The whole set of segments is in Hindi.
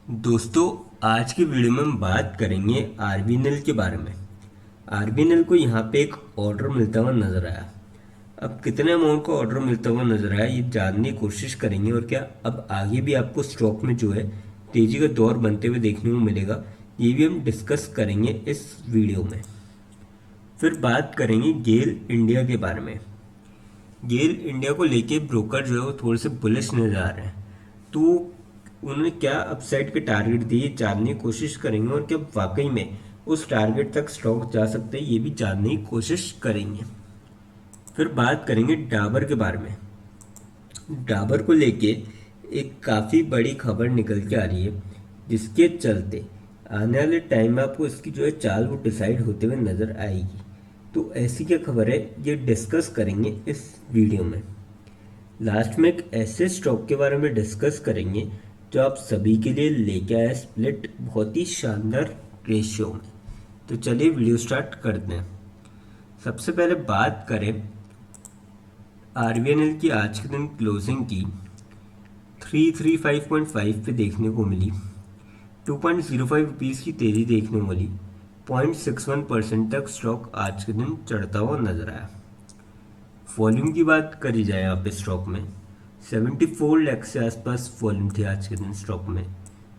दोस्तों, आज की वीडियो में हम बात करेंगे आरबीएनएल के बारे में। आरबीएनएल को यहाँ पे एक ऑर्डर मिलता हुआ नजर आया। अब कितने अमाउंट का ऑर्डर मिलता हुआ नजर आया ये जानने की कोशिश करेंगे और क्या अब आगे भी आपको स्टॉक में जो है तेजी का दौर बनते हुए देखने को मिलेगा, ये भी हम डिस्कस करेंगे इस वीडियो में। फिर बात करेंगे गेल इंडिया के बारे में। गेल इंडिया को लेके ब्रोकर जो है वो थोड़े से बुलिश नजर आ रहे हैं, तो उन्होंने क्या अपसाइड के टारगेट दिए जानने की कोशिश करेंगे और क्या वाकई में उस टारगेट तक स्टॉक जा सकते हैं ये भी जानने की कोशिश करेंगे। फिर बात करेंगे डाबर के बारे में। डाबर को लेके एक काफ़ी बड़ी खबर निकल के आ रही है, जिसके चलते आने वाले टाइम में आपको इसकी जो है चाल वो डिसाइड होते हुए नज़र आएगी। तो ऐसी क्या खबर है ये डिस्कस करेंगे इस वीडियो में। लास्ट में एक ऐसे स्टॉक के बारे में डिस्कस करेंगे जो आप सभी के लिए लेके आया स्प्लिट बहुत ही शानदार रेशियो में। तो चलिए वीडियो स्टार्ट करते हैं। सबसे पहले बात करें आरबीएनएल की आज के दिन क्लोजिंग की 335.5 पे देखने को मिली। 2.05 रुपीज़ की तेज़ी देखने को मिली। 0.61% तक स्टॉक आज के दिन चढ़ता हुआ नजर आया। वॉल्यूम की बात करी जाए यहाँ पे स्टॉक में 74 लाख से आसपास वॉल्यूम थी आज के दिन स्टॉक में।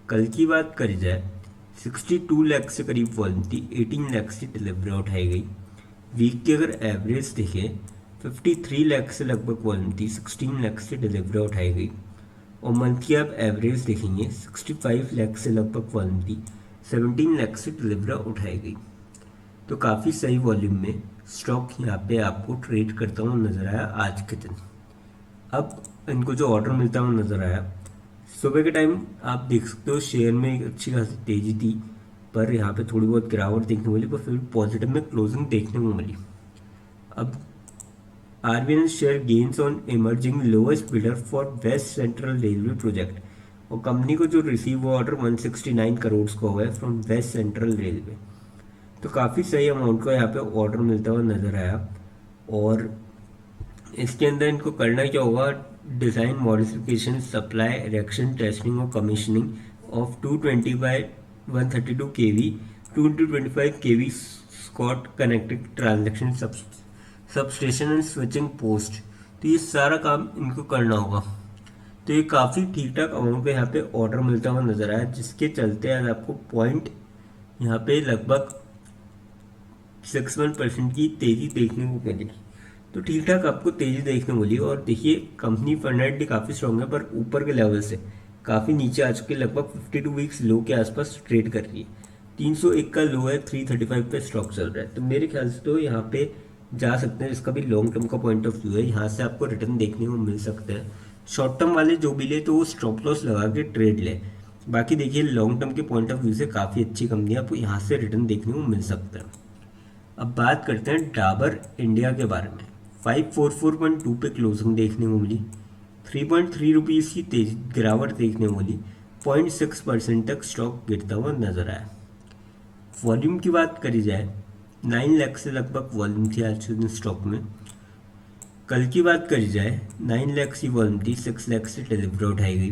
कल की बात करी जाए 62 लाख से करीब वॉल्यूम थी। 18 लाख से डिलीवरी उठाई गई। वीक की अगर एवरेज देखें 53 लाख से लगभग वॉल्यूम थी। 16 लाख से डिलीवरी उठाई गई। और मंथ की आप एवरेज देखेंगे 65 लाख से लगभग वॉल्यूम थी। 17 लाख से डिलीवरी उठाई गई। तो काफ़ी सही वॉल्यूम में स्टॉक यहाँ पे आपको ट्रेड करता हुआ नजर आया आज के दिन। अब इनको जो ऑर्डर मिलता हुआ नजर आया सुबह के टाइम आप देख सकते हो शेयर में एक अच्छी खासी तेजी थी, पर यहाँ पे थोड़ी बहुत गिरावट देखने को मिली, पर फिर पॉजिटिव में क्लोजिंग देखने को मिली। अब RBNL share gains on emerging lowest bidder for West Central Railway project. और कंपनी को जो रिसीव हुआ ऑर्डर 169 करोड़ का हुआ है फ्रॉम वेस्ट सेंट्रल रेलवे। तो काफ़ी सही अमाउंट का यहाँ पे ऑर्डर मिलता हुआ नजर आया। और इसके अंदर इनको करना क्या होगा, design modification supply erection testing और commissioning of 220 by 132 kV 225 kV Scott connected traction substation and switching post. तो ये सारा काम इनको करना होगा। तो ये काफ़ी ठीक ठाक अमाउंट पे यहाँ पे ऑर्डर मिलता हुआ नजर आया, जिसके चलते आज आपको पॉइंट यहाँ पे लगभग 61% की तेजी देखने को मिली। तो ठीक ठाक आपको तेजी देखने को मिली। और देखिए कंपनी फंडामेंटली काफ़ी स्ट्रॉन्ग है, पर ऊपर के लेवल से काफ़ी नीचे आ चुके, लगभग 52 वीक्स लो के आसपास ट्रेड कर रही है। 301 का लो है, 335 पे स्टॉक चल रहा है। तो मेरे ख्याल से तो यहाँ पे जा सकते हैं, जिसका भी लॉन्ग टर्म का पॉइंट ऑफ व्यू है यहाँ से आपको रिटर्न देखने को मिल सकते हैं। शॉर्ट टर्म वाले जो भी ले तो वो स्टॉप लॉस लगा के ट्रेड ले। बाकी देखिए लॉन्ग टर्म के पॉइंट ऑफ व्यू से काफ़ी अच्छी कंपनी है, आपको यहाँ से रिटर्न देखने को मिल सकता है। अब बात करते हैं डाबर इंडिया के बारे में। 544.2 पे क्लोजिंग देखने को मिली। 3.3 रुपीज़ की तेज गिरावट देखने को मिली। 0.6% तक स्टॉक गिरता हुआ नजर आया। वॉल्यूम की बात करी जाए 9 लाख से लगभग वॉल्यूम थी आज के दिन स्टॉक में। कल की बात करी जाए 9 लाख की वॉल्यूम थी। 6 लाख से डिलीवरी उठाई गई।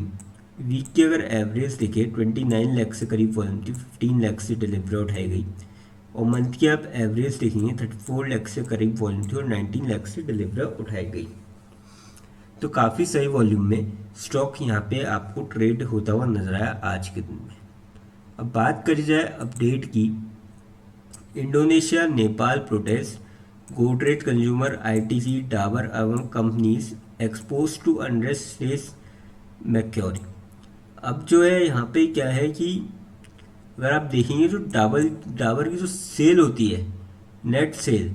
वीक की अगर एवरेज देखे 29 लाख से करीब वॉल्यूम थी। 15 लाख से डिलीवरी उठाई गई। और मंथ की आप एवरेज देखेंगे 34 लाख से करीब वॉल्यूम थी और 19 लाख से डिलीवरी उठाई गई। तो काफ़ी सही वॉल्यूम में स्टॉक यहाँ पे आपको ट्रेड होता हुआ नजर आया आज के दिन में। अब बात करी जाए अपडेट की, Indonesia Nepal protest Godrej consumer ITC Dabur एवं companies exposed to unrest face Macquarie. अब जो है यहाँ पे क्या है कि अगर आप देखेंगे जो डाबर की जो सेल होती है नेट सेल,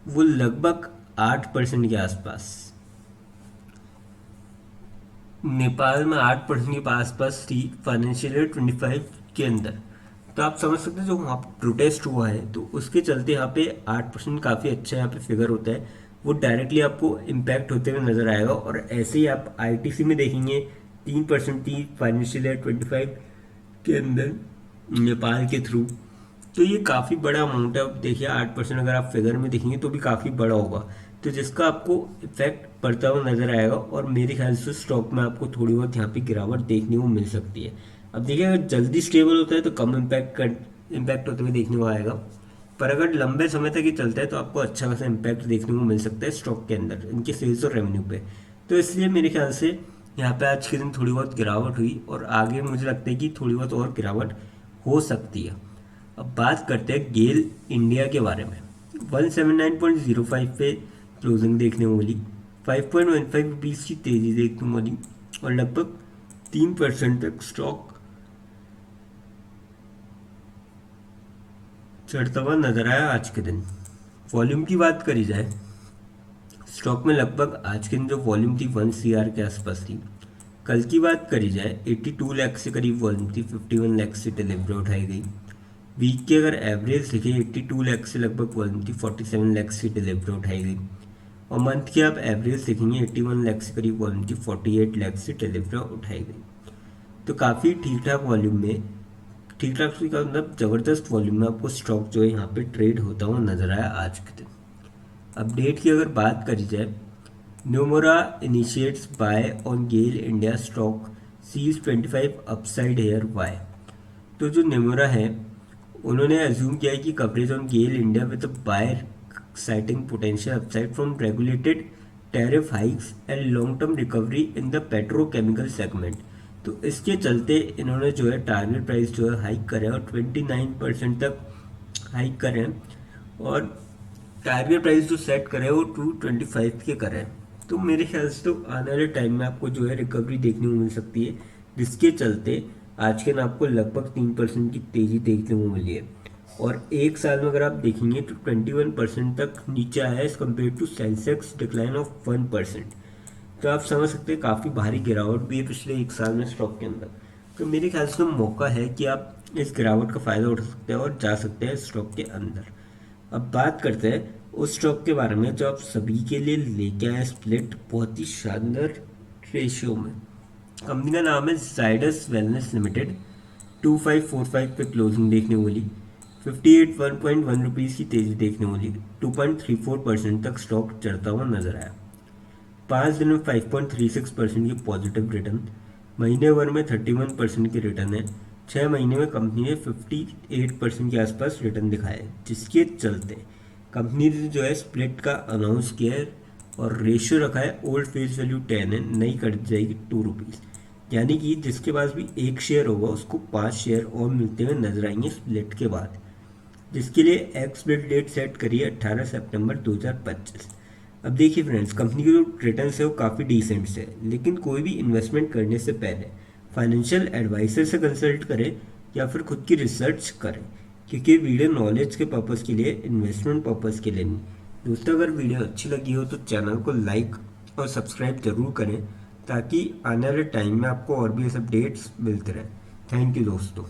वो लगभग 8% के आसपास, नेपाल में 8% के आसपास थी फाइनेंशियल ईयर 25 के अंदर। तो आप समझ सकते हैं जो वहाँ पर प्रोटेस्ट हुआ है तो उसके चलते यहाँ पे 8% काफ़ी अच्छा यहाँ पे फिगर होता है, वो डायरेक्टली आपको इम्पैक्ट होते हुए नजर आएगा। और ऐसे ही आप आईटीसी में देखेंगे 3% थी फाइनेंशियल ईयर 25 के अंदर नेपाल के थ्रू। तो ये काफ़ी बड़ा अमाउंट है। अब देखिए 8% अगर आप फिगर में देखेंगे तो भी काफ़ी बड़ा होगा, तो जिसका आपको इफेक्ट पड़ता हुआ नजर आएगा। और मेरे ख्याल से स्टॉक में आपको थोड़ी बहुत यहाँ पे गिरावट देखने को मिल सकती है। अब देखिए, अगर जल्दी स्टेबल होता है तो कम इम्पैक्ट होते हुए देखने को आएगा, पर अगर लंबे समय तक ये चलता है तो आपको अच्छा खासा इम्पैक्ट देखने को मिल सकता है स्टॉक के अंदर, इनके सेल्स और रेवेन्यू पे। तो इसलिए मेरे ख्याल से यहाँ पे आज के दिन थोड़ी बहुत गिरावट हुई, और आगे मुझे लगता है कि थोड़ी बहुत और गिरावट हो सकती है। अब बात करते हैं गेल इंडिया के बारे में। 179.05 पे क्लोजिंग देखने को मिली, 5.15 रुपीज़ की तेज़ी देखने को मिली, और लगभग 3% तक स्टॉक चढ़ता हुआ नजर आया आज के दिन। वॉल्यूम की बात करी जाए, स्टॉक में लगभग आज के दिन जो वॉल्यूम थी 1 CR के आसपास थी। कल की बात करी जाए 82 लाख से करीब वॉल्यूम थी, 51 लाख से डिलीवरी उठाई गई। वीक की अगर एवरेज देखें 82 लाख से लगभग वॉल्यूम थी, 47 लाख से डिलीवरी उठाई गई। और मंथ की आप एवरेज देखेंगे 81 लाख से करीब वॉल्यूम थी, 48 लाख से डिलीवरी उठाई गई। तो काफ़ी ठीक ठाक वॉल्यूम में, ठीक ठाक का मतलब ज़बरदस्त वॉल्यूम में आपको स्टॉक जो है यहाँ पे ट्रेड होता हुआ नजर आया आज के दिन। अपडेट की अगर बात करी जाए, Nomura initiates buy on GAIL India stock sees 25 upside here why. तो जो न्यूमोरा है, उन्होंने अज्यूम किया है कि coverage on GAIL India with buyer citing potential upside from regulated tariff hikes and long term recovery in the petrochemical segment. तो इसके चलते इन्होंने जो है टारगेट प्राइस जो है हाइक करे, और 29% तक हाइक करें, और टारगेट प्राइस जो सेट करे वो 225 के करें। तो मेरे ख्याल से तो आने वाले टाइम में आपको जो है रिकवरी देखने को मिल सकती है, जिसके चलते आज के दिन आपको लगभग 3% की तेजी देखने को मिली है। और एक साल में अगर आप देखेंगे तो 21% तक नीचे आया है as compared to Sensex decline of 1%। तो आप समझ सकते हैं काफ़ी भारी गिरावट भी है पिछले एक साल में स्टॉक के अंदर। तो मेरे ख्याल से तो मौका है कि आप इस गिरावट का फ़ायदा उठा सकते हैं और जा सकते हैं स्टॉक के अंदर। अब बात करते हैं उस स्टॉक के बारे में जो आप सभी के लिए लेके आए स्प्लिट बहुत ही शानदार रेशियो में। कंपनी का नाम है जाइडस वेलनेस लिमिटेड। 2545 पे क्लोजिंग देखने को मिली, 58 1.1 रुपीज़ की तेज़ी देखने को मिली, 2.34% तक स्टॉक चढ़ता हुआ नजर आया। 5 दिन में 5.36% की पॉजिटिव रिटर्न, महीने भर में 31% की रिटर्न है। 6 महीने में कंपनी ने 58% के आसपास रिटर्न दिखाया है, जिसके चलते कंपनी ने जो है स्प्लिट का अनाउंस किया है, और रेशियो रखा है ओल्ड फेस वैल्यू 10 है, नई कट जाएगी 2 रुपीज़। यानी कि जिसके पास भी एक शेयर होगा उसको 5 शेयर और मिलते हुए नजर आएंगे स्प्लिट के बाद, जिसके लिए एक्स स्प्लिट डेट सेट करी है 18 सितंबर 2025। अब देखिए फ्रेंड्स, कंपनी की जो रिटर्न है वो काफ़ी डिसेंट है, लेकिन कोई भी इन्वेस्टमेंट करने से पहले फाइनेंशियल एडवाइजर से कंसल्ट करें या फिर खुद की रिसर्च करें, क्योंकि वीडियो नॉलेज के पर्पज़ के लिए, इन्वेस्टमेंट पर्पज़ के लिए नहीं। दोस्तों, अगर वीडियो अच्छी लगी हो तो चैनल को लाइक और सब्सक्राइब जरूर करें, ताकि आने वाले टाइम में आपको और भी ऐसे अपडेट्स मिलते रहें। थैंक यू दोस्तों।